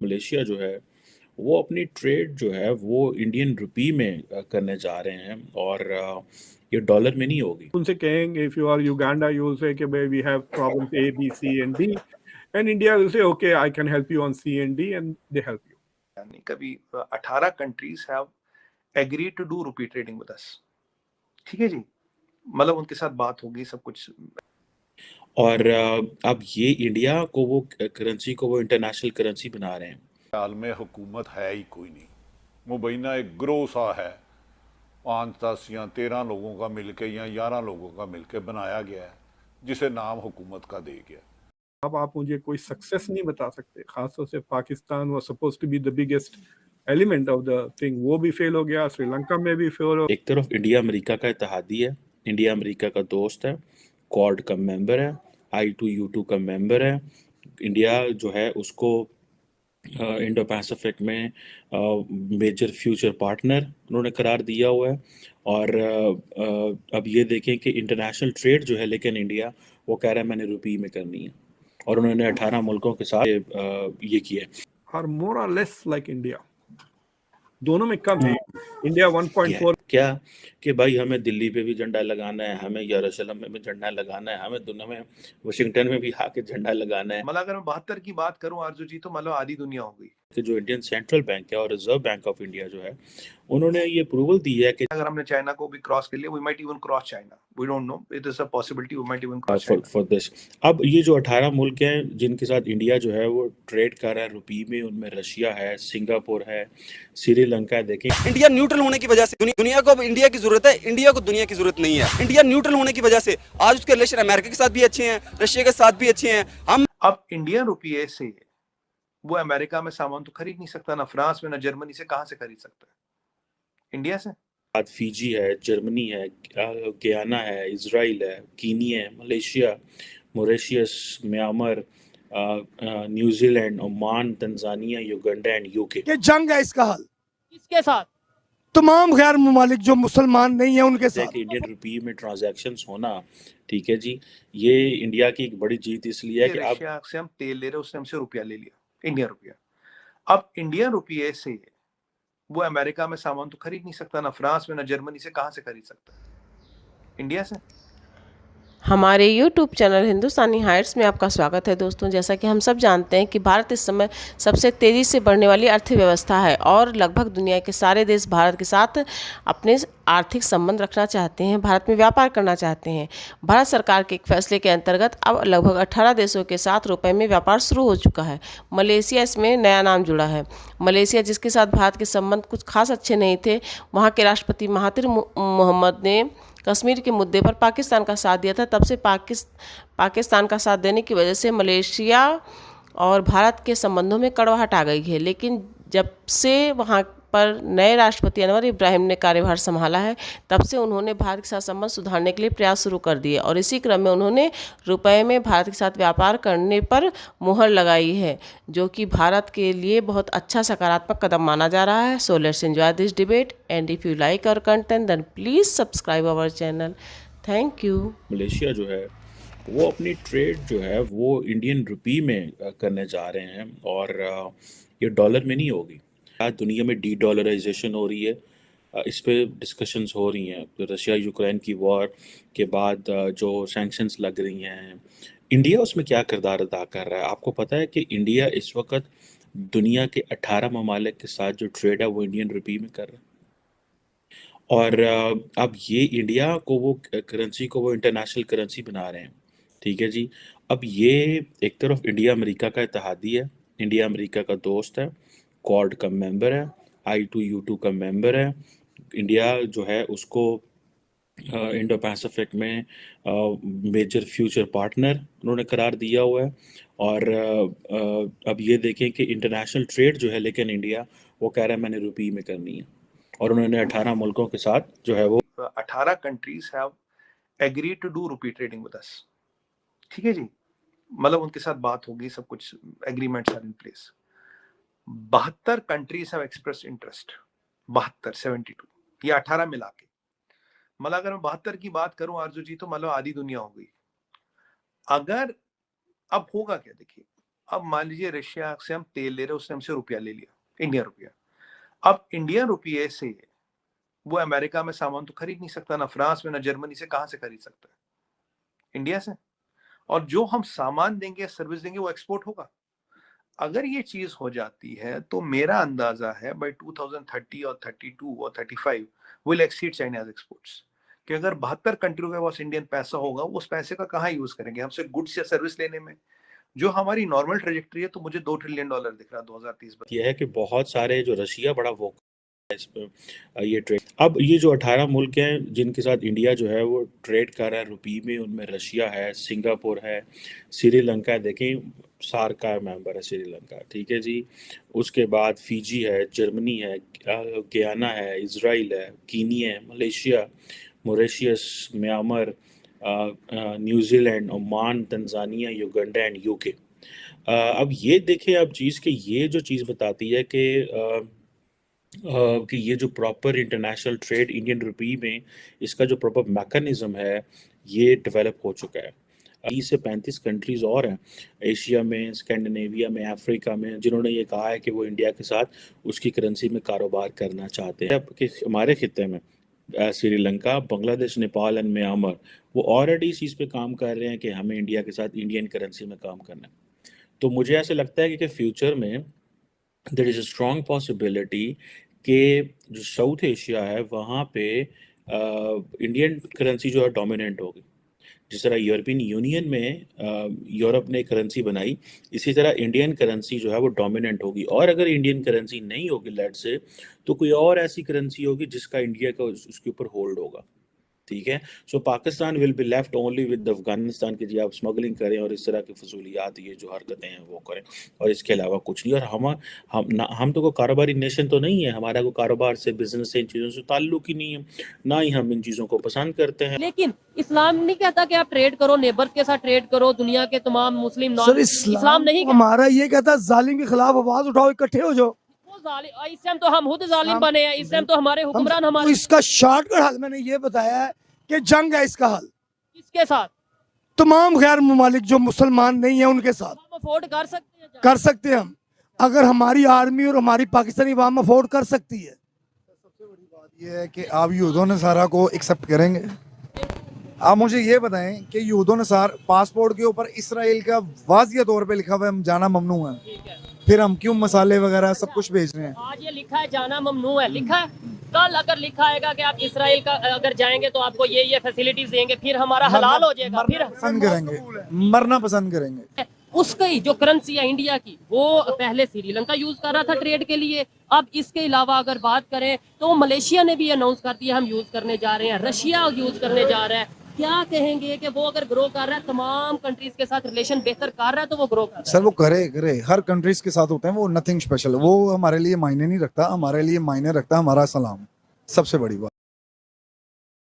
Malaysia जो है वो अपनी ट्रेड जो है वो इंडियन रुपी में करने जा रहे हैं और ये डॉलर में नहीं होगी। उनसे कहेंगे if you are Uganda you will say कि भाई we have problems A B C and D and India will say okay I can help you on C and D and they help you. यानी कभी 18 countries have agreed to do rupee trading with us. ठीक है जी, मतलब उनके साथ बात होगी सब कुछ। और अब ये इंडिया को वो करेंसी को वो इंटरनेशनल करेंसी बना रहे हैं। हाल में हुकूमत है ही कोई नहीं, मुबैना एक ग्रोह सा है, 5, 10 या 13 लोगों का मिलके या 11 लोगों का मिलके बनाया गया है जिसे नाम हुकूमत का दे गया। अब आप मुझे कोई सक्सेस नहीं बता सकते, खासतौर से Pakistan was supposed to be the biggest element of the thing, वो भी फेल हो गया, श्रीलंका में भी फेल हो। एक तरफ इंडिया अमेरिका का इत्तेहादी है, इंडिया अमेरिका का दोस्त है, क्वाड का मेंबर है, I2U2 का मेंबर है। इंडिया जो है उसको इंडो पैसिफिक में मेजर फ्यूचर पार्टनर उन्होंने करार दिया हुआ है। और अब ये देखें कि इंटरनेशनल ट्रेड जो है लेकिन इंडिया वो कह रहा है मैंने रुपये में करनी है और उन्होंने 18 मुल्कों के साथ ये किया है। आर मोर और लेस लाइक इंडिया, दोनों में कम है। इंडिया 1.4 क्या कि भाई हमें दिल्ली पे भी झंडा लगाना है, हमें यरूशलेम में भी झंडा लगाना है, हमें दुनिया में वाशिंगटन में भी आके झंडा लगाना है। मतलब अगर मैं 72 की बात करूं आरजू जी तो मतलब आधी दुनिया हो गई। कि जो इंडियन सेंट्रल बैंक है और रिजर्व बैंक ऑफ इंडिया जो है उन्होंने ये अप्रूवल दी है कि अगर हमने चाइना को भी क्रॉस कर लिया, we might even cross China, we don't know, it is a possibility, we might even cross China for this. अब ये जो 18 मुल्क हैं जिनके साथ इंडिया जो है वो ट्रेड कर रहा है रुपये में, उनमें रशिया है, सिंगापुर है, श्रीलंका है। देखें इंडिया न्यूट्रल होने की वजह से दुनिया को अब इंडिया की जरूरत है, इंडिया को दुनिया की जरूरत नहीं है। इंडिया न्यूट्रल होने की वजह से आज उसके रिलेशन अमेरिका के साथ भी अच्छे हैं, रशिया के साथ भी अच्छे हैं। हम अब इंडियन रुपये से वो अमेरिका में सामान तो खरीद नहीं सकता, ना फ्रांस में, ना जर्मनी से, कहां से खरीद सकता है? इंडिया से। बाद फिजी है, जर्मनी है, गयाना है, इजराइल है, कीनिया है, Malaysia, Mauritius, Myanmar, New Zealand, Oman, Tanzania, Uganda and UK. ये जंग है, इसका हल किसके साथ? तमाम गैर ममालिक जो मुसलमान नहीं है उनके साथ। इंडियन रुपये में ट्रांजैक्शंस होना, ठीक है जी, ये इंडिया की एक बड़ी जीत इसलिए है कि अब रशिया से हम तेल ले रहे, उसने हमसे रुपया ले लिया, इंडियन रुपया। अब इंडियन रुपये से वो अमेरिका में सामान तो खरीद नहीं सकता, ना फ्रांस में, ना जर्मनी से, कहां से खरीद सकता है? इंडिया से। हमारे YouTube चैनल हिंदुस्तानी हाइट्स में आपका स्वागत है दोस्तों। जैसा कि हम सब जानते हैं कि भारत इस समय सबसे तेज़ी से बढ़ने वाली अर्थव्यवस्था है और लगभग दुनिया के सारे देश भारत के साथ अपने आर्थिक संबंध रखना चाहते हैं, भारत में व्यापार करना चाहते हैं। भारत सरकार के एक फैसले के अंतर्गत अब लगभग 18 देशों के साथ रुपए में व्यापार शुरू हो चुका है। मलेशिया इसमें नया नाम जुड़ा है। मलेशिया जिसके साथ भारत के संबंध कुछ खास अच्छे नहीं थे, वहाँ के राष्ट्रपति महातिर मोहम्मद ने कश्मीर के मुद्दे पर पाकिस्तान का साथ दिया था। तब से पाकिस्तान का साथ देने की वजह से मलेशिया और भारत के संबंधों में कड़वाहट आ गई है। लेकिन जब से वहाँ पर नए राष्ट्रपति अनवर इब्राहिम ने कार्यभार संभाला है, तब से उन्होंने भारत के साथ संबंध सुधारने के लिए प्रयास शुरू कर दिए और इसी क्रम में उन्होंने रुपए में भारत के साथ व्यापार करने पर मुहर लगाई है, जो कि भारत के लिए बहुत अच्छा सकारात्मक कदम माना जा रहा है। So let's enjoy this debate and if you like our content then please subscribe our channel. Thank you. Malaysia जो है वो अपनी ट्रेड जो है वो इंडियन रुपये में करने जा रहे हैं और ये डॉलर में नहीं होगी। आज दुनिया में डी डॉलराइजेशन हो रही है, इस पे डिस्कशंस हो रही हैं। तो रशिया यूक्रेन की वॉर के बाद जो सैंक्शंस लग रही हैं, इंडिया उसमें क्या किरदार अदा कर रहा है? आपको पता है कि इंडिया इस वक्त दुनिया के 18 ममालिक के साथ जो ट्रेड है वो इंडियन रुपये में कर रहा है और अब ये इंडिया को वो करेंसी को वो इंटरनेशनल करेंसी बना रहे हैं, ठीक है जी। अब ये एक तरफ इंडिया अमेरिका का इत्तेहादी है, इंडिया अमेरिका का दोस्त है, क्वाड का मेंबर है, I2U2 का मेंबर है। इंडिया जो है उसको इंडो पैसिफिक में मेजर फ्यूचर पार्टनर उन्होंने करार दिया हुआ है। और अब ये देखें कि इंटरनेशनल ट्रेड जो है लेकिन इंडिया वो कह रहा है मैंने रुपये में करनी है और उन्होंने 18 मुल्कों के साथ जो है वो 18 countries have agreed to do rupee trading with us. ठीक है जी, मतलब उनके साथ बात होगी, सब कुछ agreements are in place. 72 countries have express interest, 72 ये 18 मिला के। मतलब अगर मैं 72 की बात करूं आरजू जी तो मतलब आधी दुनिया हो गई। अगर अब होगा क्या, देखिए अब मान लीजिए रशिया से हम तेल ले रहे हैं, उसने हमसे रुपया ले लिया, इंडियन रुपया। अब इंडियन रुपये से वो अमेरिका में सामान तो खरीद नहीं सकता, ना फ्रांस में, ना जर्मनी से, कहां से खरीद सकता है? इंडिया से। और जो हम सामान देंगे, सर्विस देंगे, वो एक्सपोर्ट होगा। अगर ये चीज हो जाती है तो मेरा अंदाजा है बाय 2030 और 32 और 35 विल एक्सीड चाइनाज एक्सपोर्ट्स, कि अगर 72 कंट्रियों के पास इंडियन पैसा होगा, उस पैसे का कहाँ यूज करेंगे? हमसे गुड्स या सर्विस लेने में। जो हमारी नॉर्मल ट्रेजेक्टरी है, तो मुझे $2 ट्रिलियन दिख रहा है 2030। ये है कि बहुत सारे जो रशिया बड़ा वो इस पे ये ट्रेड, अब ये जो 18 मुल्क हैं जिनके साथ इंडिया जो है वो ट्रेड कर रहा है रुपये में, उनमें रशिया है, सिंगापुर है, श्रीलंका है, देखें सार्क का मेंबर है श्रीलंका, ठीक है जी। उसके बाद फिजी है, जर्मनी है, गयाना है, इजराइल है, कीनिया है, Malaysia, Mauritius, Myanmar, New Zealand, Oman, Tanzania, Uganda and UK. अब ये देखें अब चीज़ कि ये जो चीज़ बताती है कि ये जो प्रॉपर इंटरनेशनल ट्रेड इंडियन रुपये में इसका जो प्रॉपर मैकेनिज्म है ये डेवलप हो चुका है। 30 से 35 कंट्रीज और हैं एशिया में, स्कैंडिनेविया में, अफ्रीका में, जिन्होंने ये कहा है कि वो इंडिया के साथ उसकी करेंसी में कारोबार करना चाहते हैं। कि हमारे खित्ते में श्रीलंका, बांग्लादेश, नेपाल एंड म्यांमार वो ऑलरेडी इस चीज़ पे काम कर रहे हैं कि हमें इंडिया के साथ इंडियन करेंसी में काम करना है। तो मुझे ऐसे लगता है कि फ्यूचर में there is a strong possibility कि जो साउथ एशिया है वहाँ पे इंडियन करेंसी जो है डोमिनेंट होगी। जिस तरह यूरोपियन यूनियन में यूरोप ने करेंसी बनाई, इसी तरह इंडियन करेंसी जो है वो डोमिनेंट होगी। और अगर इंडियन करेंसी नहीं होगी लेट से, तो कोई और ऐसी करेंसी होगी जिसका इंडिया का उसके ऊपर होल्ड होगा, ठीक है। So Pakistan will be left only with Afghanistan की जी आप स्मगलिंग करें और इस तरह की फजूलियात ये जो हरकतें हैं वो करें, और इसके अलावा कुछ नहीं। और हम तो कोई कारोबारी नेशन तो नहीं है, हमारा कोई कारोबार से, बिजनेस से, इन चीज़ों से ताल्लुक ही नहीं है, ना ही हम इन चीज़ों को पसंद करते हैं। लेकिन इस्लाम नहीं कहता कि आप ट्रेड करो, नेबर्स के साथ ट्रेड करो, दुनिया के तमाम मुस्लिम नॉन इस्लाम नहीं हमारा ये कहता जालिम के खिलाफ आवाज उठाओ, इकट्ठे हो जाओ। इस टाइम तो हम खुद जालिम बने हैं, इस टाइम तो हमारे हुक्मरान हमारे। इसका शॉर्टकट हल मैंने ये बताया है कि जंग है इसका हल। किसके साथ? तमाम गैर ममालिक जो मुसलमान नहीं है उनके साथ। हम अफोर्ड कर सकते हैं, कर सकते हैं हम, अगर हमारी आर्मी और हमारी पाकिस्तानी अवाम अफोर्ड कर सकती है। सबसे बड़ी बात यह है कि आप यहूदों नसारा को एक्सेप्ट करेंगे? आप मुझे ये बताएं कि यहूदों नसार पासपोर्ट के ऊपर इसराइल का वाज़िया तौर पे लिखा हुआ है हम जाना ममनू है, फिर हम क्यों मसाले वगैरह सब कुछ भेज रहे हैं? आज ये लिखा है जाना ममनू है, लिखा है। कल अगर लिखा आएगा कि आप इसराइल का अगर जाएंगे तो आपको ये फैसिलिटीज देंगे, फिर हमारा हलाल हो जाएगा, फिर पसंद करेंगे, मरना पसंद करेंगे। उसकी जो करेंसी है इंडिया की, वो पहले श्रीलंका यूज कर रहा था ट्रेड के लिए। अब इसके अलावा अगर बात करें तो मलेशिया ने भी अनाउंस कर दिया हम यूज करने जा रहे हैं, रशिया यूज करने जा रहा है। क्या कहेंगे कि वो अगर ग्रो कर रहा है, तमाम कंट्रीज के साथ रिलेशन बेहतर कर रहा है, तो वो ग्रो कर रहा है। सर वो करे हर कंट्रीज के साथ होते हैं, वो नथिंग स्पेशल, वो हमारे लिए मायने नहीं रखता, हमारे लिए मायने रखता हमारा सलाम, सबसे बड़ी बात।